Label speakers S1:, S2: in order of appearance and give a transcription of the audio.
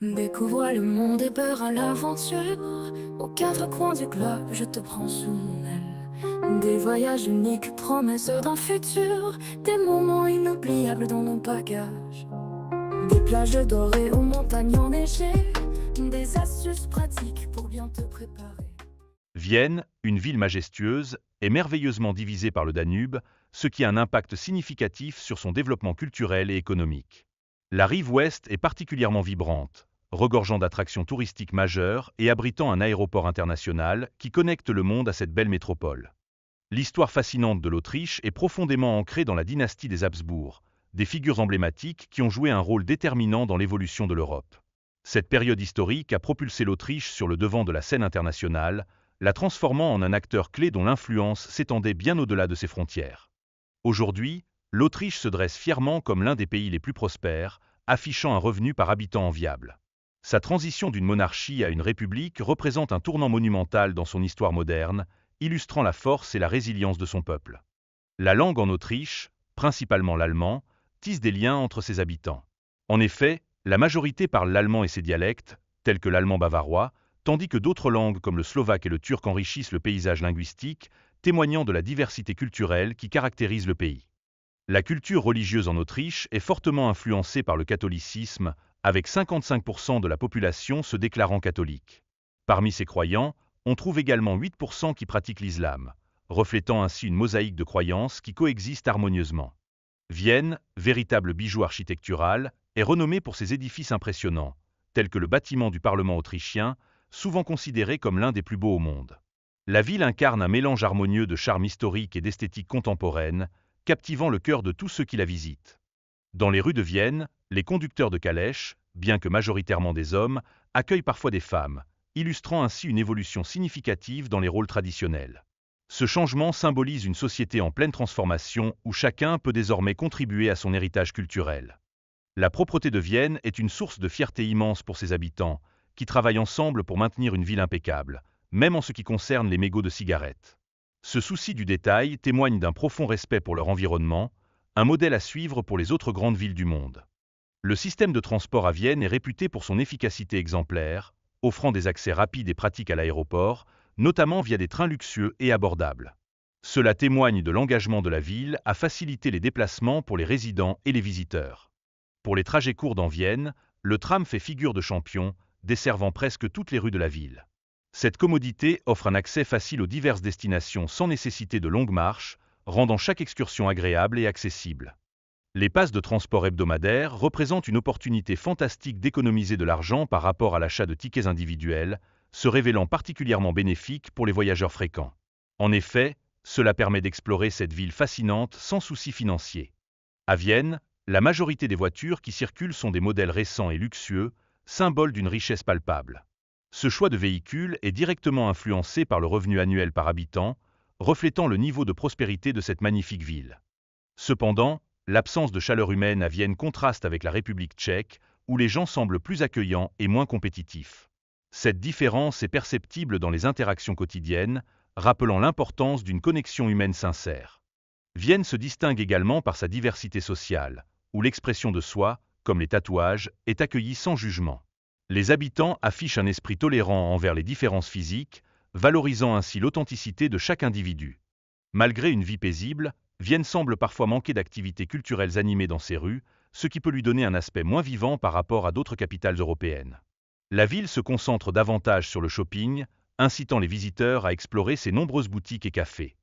S1: Découvre le monde et peur à l'aventure. Aux quatre coins du globe, je te prends sous mon aile. Des voyages uniques, promesses d'un futur. Des moments inoubliables dans nos bagages. Des plages dorées aux montagnes enneigées. Des astuces pratiques pour bien te préparer.
S2: Vienne, une ville majestueuse, est merveilleusement divisée par le Danube, ce qui a un impact significatif sur son développement culturel et économique. La rive ouest est particulièrement vibrante, regorgeant d'attractions touristiques majeures et abritant un aéroport international qui connecte le monde à cette belle métropole. L'histoire fascinante de l'Autriche est profondément ancrée dans la dynastie des Habsbourg, des figures emblématiques qui ont joué un rôle déterminant dans l'évolution de l'Europe. Cette période historique a propulsé l'Autriche sur le devant de la scène internationale, la transformant en un acteur clé dont l'influence s'étendait bien au-delà de ses frontières. Aujourd'hui, l'Autriche se dresse fièrement comme l'un des pays les plus prospères, affichant un revenu par habitant enviable. Sa transition d'une monarchie à une république représente un tournant monumental dans son histoire moderne, illustrant la force et la résilience de son peuple. La langue en Autriche, principalement l'allemand, tisse des liens entre ses habitants. En effet, la majorité parle l'allemand et ses dialectes, tels que l'allemand bavarois, tandis que d'autres langues comme le slovaque et le turc enrichissent le paysage linguistique, témoignant de la diversité culturelle qui caractérise le pays. La culture religieuse en Autriche est fortement influencée par le catholicisme, avec 55% de la population se déclarant catholique. Parmi ces croyants, on trouve également 8% qui pratiquent l'islam, reflétant ainsi une mosaïque de croyances qui coexistent harmonieusement. Vienne, véritable bijou architectural, est renommée pour ses édifices impressionnants, tels que le bâtiment du Parlement autrichien, souvent considéré comme l'un des plus beaux au monde. La ville incarne un mélange harmonieux de charme historique et d'esthétique contemporaine, captivant le cœur de tous ceux qui la visitent. Dans les rues de Vienne, les conducteurs de calèches, bien que majoritairement des hommes, accueillent parfois des femmes, illustrant ainsi une évolution significative dans les rôles traditionnels. Ce changement symbolise une société en pleine transformation où chacun peut désormais contribuer à son héritage culturel. La propreté de Vienne est une source de fierté immense pour ses habitants, qui travaillent ensemble pour maintenir une ville impeccable, même en ce qui concerne les mégots de cigarettes. Ce souci du détail témoigne d'un profond respect pour leur environnement, un modèle à suivre pour les autres grandes villes du monde. Le système de transport à Vienne est réputé pour son efficacité exemplaire, offrant des accès rapides et pratiques à l'aéroport, notamment via des trains luxueux et abordables. Cela témoigne de l'engagement de la ville à faciliter les déplacements pour les résidents et les visiteurs. Pour les trajets courts dans Vienne, le tram fait figure de champion, desservant presque toutes les rues de la ville. Cette commodité offre un accès facile aux diverses destinations sans nécessiter de longues marches, rendant chaque excursion agréable et accessible. Les passes de transport hebdomadaires représentent une opportunité fantastique d'économiser de l'argent par rapport à l'achat de tickets individuels, se révélant particulièrement bénéfique pour les voyageurs fréquents. En effet, cela permet d'explorer cette ville fascinante sans souci financier. À Vienne, la majorité des voitures qui circulent sont des modèles récents et luxueux, symbole d'une richesse palpable. Ce choix de véhicule est directement influencé par le revenu annuel par habitant, reflétant le niveau de prospérité de cette magnifique ville. Cependant, l'absence de chaleur humaine à Vienne contraste avec la République tchèque, où les gens semblent plus accueillants et moins compétitifs. Cette différence est perceptible dans les interactions quotidiennes, rappelant l'importance d'une connexion humaine sincère. Vienne se distingue également par sa diversité sociale, où l'expression de soi, comme les tatouages, est accueillie sans jugement. Les habitants affichent un esprit tolérant envers les différences physiques, valorisant ainsi l'authenticité de chaque individu. Malgré une vie paisible, Vienne semble parfois manquer d'activités culturelles animées dans ses rues, ce qui peut lui donner un aspect moins vivant par rapport à d'autres capitales européennes. La ville se concentre davantage sur le shopping, incitant les visiteurs à explorer ses nombreuses boutiques et cafés.